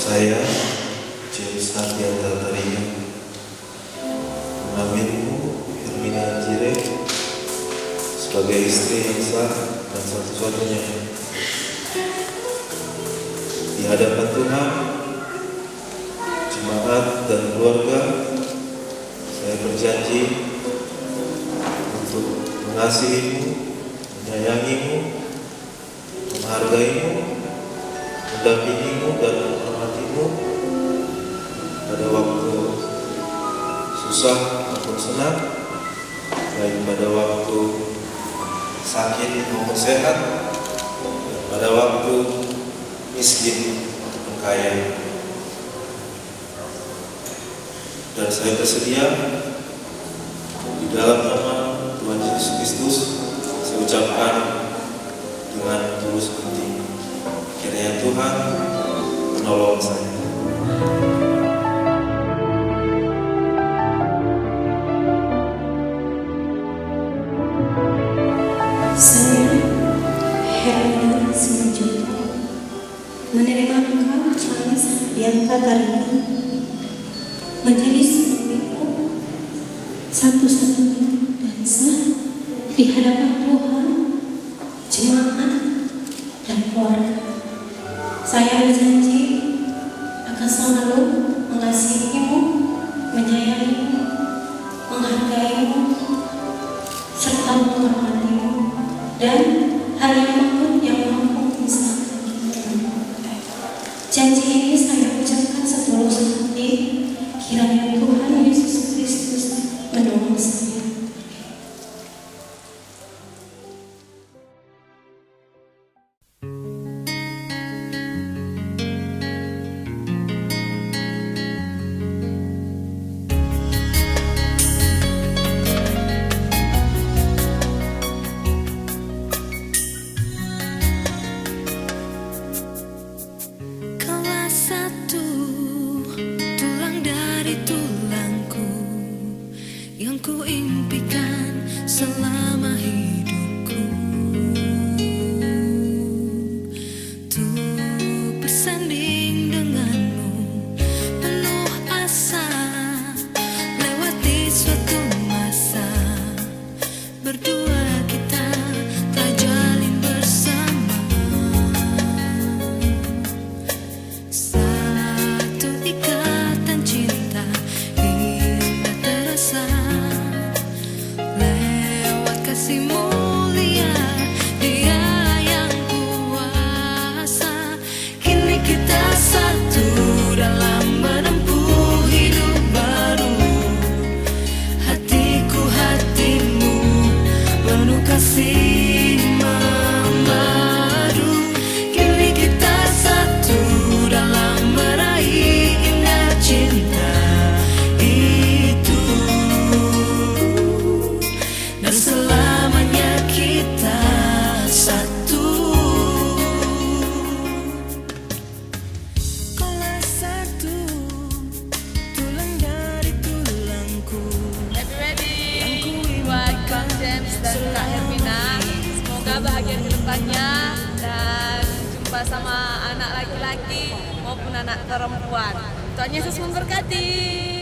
Saya, James Ardianta Tariga, mengambilmu Hermina Jire sebagai istri yang sah dan satu-satunya. Di hadapan Tuhan, jemaat dan keluarga, saya berjanji untuk mengasihimu, menyayangimu, menghargaimu, mendampingimu dan menghormatimu pada waktu susah maupun senang, baik pada waktu sakit maupun sehat, dan pada waktu miskin maupun kaya. Dan saya bersedia di dalam nama Tuhan Yesus Kristus saya ucapkan dengan tulus hati, kiranya Tuhan menolong saya. Saya, Hermina Simanjuntak, menerima engkau, James Ardianta Tariga, menjadi suamiku satu-satunya dan sah di hadapan Tuhan, jemaat, dan keluarga. Saya berjanji akan selalu mengasihimu, menyayangimu, menghargaimu, serta menghormatimu, dan hal yang manapun yang mampu memisahkan kita. Janji ini saya ucapkan setulus hati, kiranya Tuhan Yesus Kristus menolong saya. Yang ku impikan selama hidupku, untuk bersanding denganmu penuh asa, lewati suatu masa berdua kita telah jalin bersama satu ikatan cinta indah terasa. Kasih mulia Dia yang kuasa, kini kita satu dalam menempuh hidup baru. Hatiku hatimu penuh kasih memadu, kini kita satu dalam meraih indah cinta itu. Dan selamanya kita satu. Kaulah satu, tulang dari tulangku. Ready buat Kang James dan Kak Hermina. Semoga bahagia ke depannya dan jumpa sama anak laki-laki maupun anak perempuan. Tuhan Yesus memberkati.